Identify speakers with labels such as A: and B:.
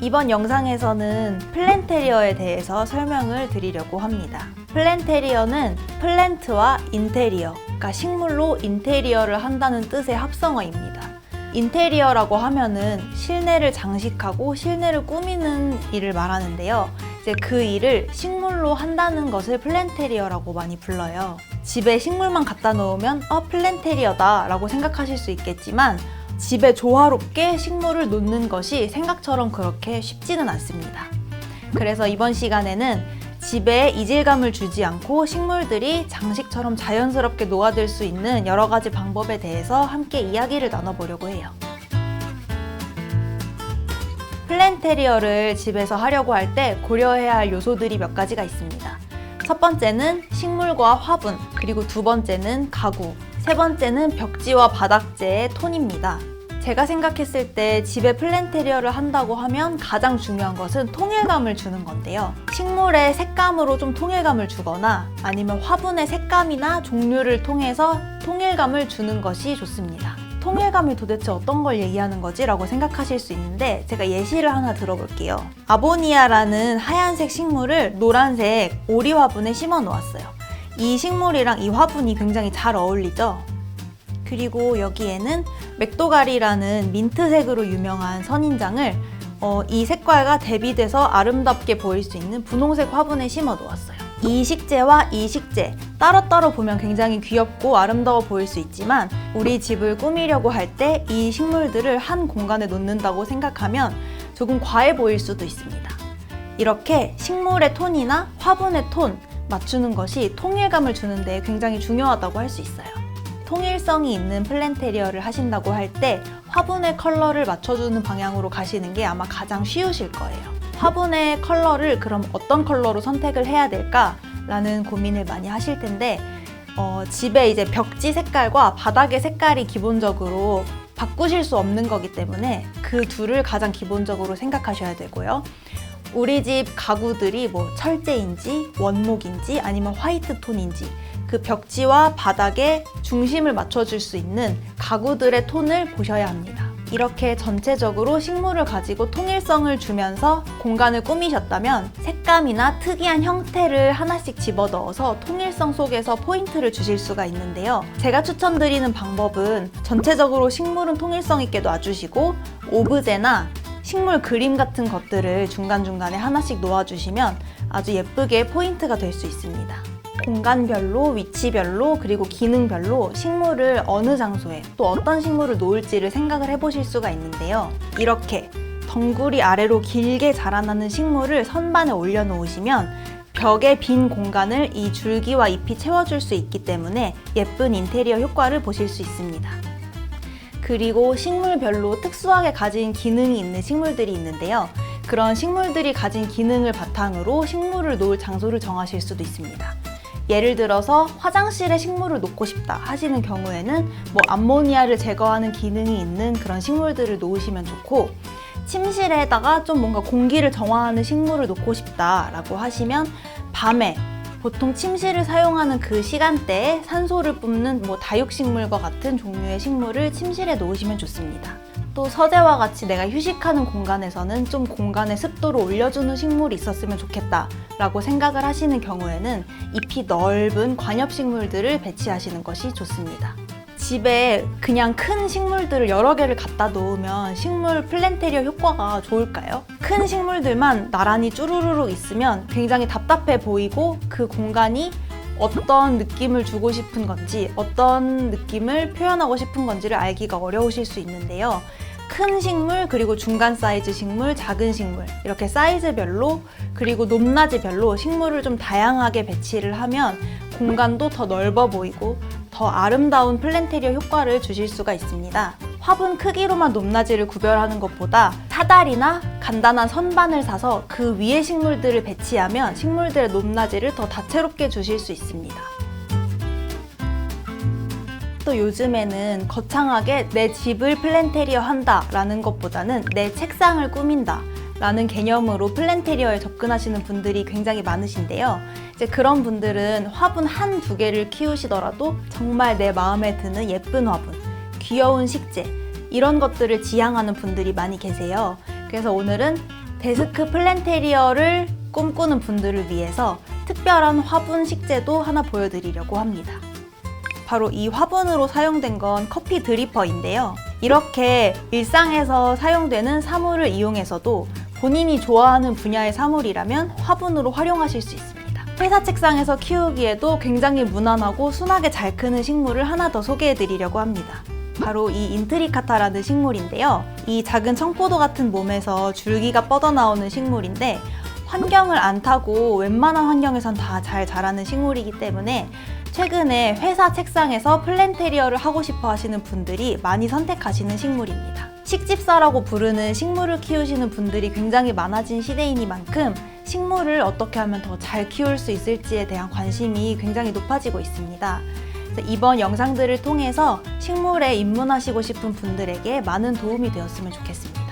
A: 이번 영상에서는 플랜테리어에 대해서 설명을 드리려고 합니다. 플랜테리어는 플랜트와 인테리어, 그러니까 식물로 인테리어를 한다는 뜻의 합성어입니다. 인테리어라고 하면은 실내를 장식하고 실내를 꾸미는 일을 말하는데요. 이제 그 일을 식물로 한다는 것을 플랜테리어라고 많이 불러요. 집에 식물만 갖다 놓으면 플랜테리어다 라고 생각하실 수 있겠지만 집에 조화롭게 식물을 놓는 것이 생각처럼 그렇게 쉽지는 않습니다. 그래서 이번 시간에는 집에 이질감을 주지 않고 식물들이 장식처럼 자연스럽게 녹아들 수 있는 여러 가지 방법에 대해서 함께 이야기를 나눠보려고 해요. 플랜테리어를 집에서 하려고 할 때 고려해야 할 요소들이 몇 가지가 있습니다. 첫 번째는 식물과 화분, 그리고 두 번째는 가구, 세 번째는 벽지와 바닥재의 톤입니다. 제가 생각했을 때 집에 플랜테리어를 한다고 하면 가장 중요한 것은 통일감을 주는 건데요. 식물의 색감으로 좀 통일감을 주거나 아니면 화분의 색감이나 종류를 통해서 통일감을 주는 것이 좋습니다. 통일감이 도대체 어떤 걸 얘기하는 거지? 라고 생각하실 수 있는데 제가 예시를 하나 들어볼게요. 아보니아라는 하얀색 식물을 노란색 오리 화분에 심어 놓았어요. 이 식물이랑 이 화분이 굉장히 잘 어울리죠? 그리고 여기에는 맥도가리라는 민트색으로 유명한 선인장을 이 색깔과 대비돼서 아름답게 보일 수 있는 분홍색 화분에 심어 놓았어요. 이 식재와 이 식재 따로따로 보면 굉장히 귀엽고 아름다워 보일 수 있지만 우리 집을 꾸미려고 할 때 이 식물들을 한 공간에 놓는다고 생각하면 조금 과해 보일 수도 있습니다. 이렇게 식물의 톤이나 화분의 톤 맞추는 것이 통일감을 주는 데 굉장히 중요하다고 할 수 있어요. 통일성이 있는 플랜테리어를 하신다고 할 때 화분의 컬러를 맞춰주는 방향으로 가시는 게 아마 가장 쉬우실 거예요. 화분의 컬러를 그럼 어떤 컬러로 선택을 해야 될까? 라는 고민을 많이 하실 텐데 집에 이제 벽지 색깔과 바닥의 색깔이 기본적으로 바꾸실 수 없는 거기 때문에 그 둘을 가장 기본적으로 생각하셔야 되고요. 우리 집 가구들이 뭐 철제인지 원목인지 아니면 화이트 톤인지 그 벽지와 바닥에 중심을 맞춰줄 수 있는 가구들의 톤을 보셔야 합니다. 이렇게 전체적으로 식물을 가지고 통일성을 주면서 공간을 꾸미셨다면 색감이나 특이한 형태를 하나씩 집어넣어서 통일성 속에서 포인트를 주실 수가 있는데요. 제가 추천드리는 방법은 전체적으로 식물은 통일성 있게 놔주시고 오브제나 식물 그림 같은 것들을 중간중간에 하나씩 놓아주시면 아주 예쁘게 포인트가 될 수 있습니다. 공간별로, 위치별로, 그리고 기능별로 식물을 어느 장소에 또 어떤 식물을 놓을지를 생각을 해보실 수가 있는데요. 이렇게 덩굴이 아래로 길게 자라나는 식물을 선반에 올려놓으시면 벽의 빈 공간을 이 줄기와 잎이 채워줄 수 있기 때문에 예쁜 인테리어 효과를 보실 수 있습니다. 그리고 식물별로 특수하게 가진 기능이 있는 식물들이 있는데요. 그런 식물들이 가진 기능을 바탕으로 식물을 놓을 장소를 정하실 수도 있습니다. 예를 들어서 화장실에 식물을 놓고 싶다 하시는 경우에는 뭐 암모니아를 제거하는 기능이 있는 그런 식물들을 놓으시면 좋고, 침실에다가 좀 뭔가 공기를 정화하는 식물을 놓고 싶다라고 하시면 밤에 보통 침실을 사용하는 그 시간대에 산소를 뿜는 뭐 다육식물과 같은 종류의 식물을 침실에 놓으시면 좋습니다. 또 서재와 같이 내가 휴식하는 공간에서는 좀 공간의 습도를 올려주는 식물이 있었으면 좋겠다 라고 생각을 하시는 경우에는 잎이 넓은 관엽식물들을 배치하시는 것이 좋습니다. 집에 그냥 큰 식물들을 여러 개를 갖다 놓으면 식물 플랜테리어 효과가 좋을까요? 큰 식물들만 나란히 쭈루루룩 있으면 굉장히 답답해 보이고 그 공간이 어떤 느낌을 주고 싶은 건지 어떤 느낌을 표현하고 싶은 건지를 알기가 어려우실 수 있는데요. 큰 식물, 그리고 중간 사이즈 식물, 작은 식물 이렇게 사이즈별로 그리고 높낮이별로 식물을 좀 다양하게 배치를 하면 공간도 더 넓어 보이고 더 아름다운 플랜테리어 효과를 주실 수가 있습니다. 화분 크기로만 높낮이를 구별하는 것보다 사다리나 간단한 선반을 사서 그 위에 식물들을 배치하면 식물들의 높낮이를 더 다채롭게 주실 수 있습니다. 또 요즘에는 거창하게 내 집을 플랜테리어 한다 라는 것보다는 내 책상을 꾸민다 라는 개념으로 플랜테리어에 접근하시는 분들이 굉장히 많으신데요. 이제 그런 분들은 화분 한두 개를 키우시더라도 정말 내 마음에 드는 예쁜 화분, 귀여운 식재 이런 것들을 지향하는 분들이 많이 계세요. 그래서 오늘은 데스크 플랜테리어를 꿈꾸는 분들을 위해서 특별한 화분 식재도 하나 보여드리려고 합니다. 바로 이 화분으로 사용된 건 커피 드리퍼인데요. 이렇게 일상에서 사용되는 사물을 이용해서도 본인이 좋아하는 분야의 사물이라면 화분으로 활용하실 수 있습니다. 회사 책상에서 키우기에도 굉장히 무난하고 순하게 잘 크는 식물을 하나 더 소개해드리려고 합니다. 바로 이 인트리카타라는 식물인데요. 이 작은 청포도 같은 몸에서 줄기가 뻗어나오는 식물인데 환경을 안 타고 웬만한 환경에선 다 잘 자라는 식물이기 때문에 최근에 회사 책상에서 플랜테리어를 하고 싶어 하시는 분들이 많이 선택하시는 식물입니다. 식집사라고 부르는 식물을 키우시는 분들이 굉장히 많아진 시대이니만큼 식물을 어떻게 하면 더 잘 키울 수 있을지에 대한 관심이 굉장히 높아지고 있습니다. 이번 영상들을 통해서 식물에 입문하시고 싶은 분들에게 많은 도움이 되었으면 좋겠습니다.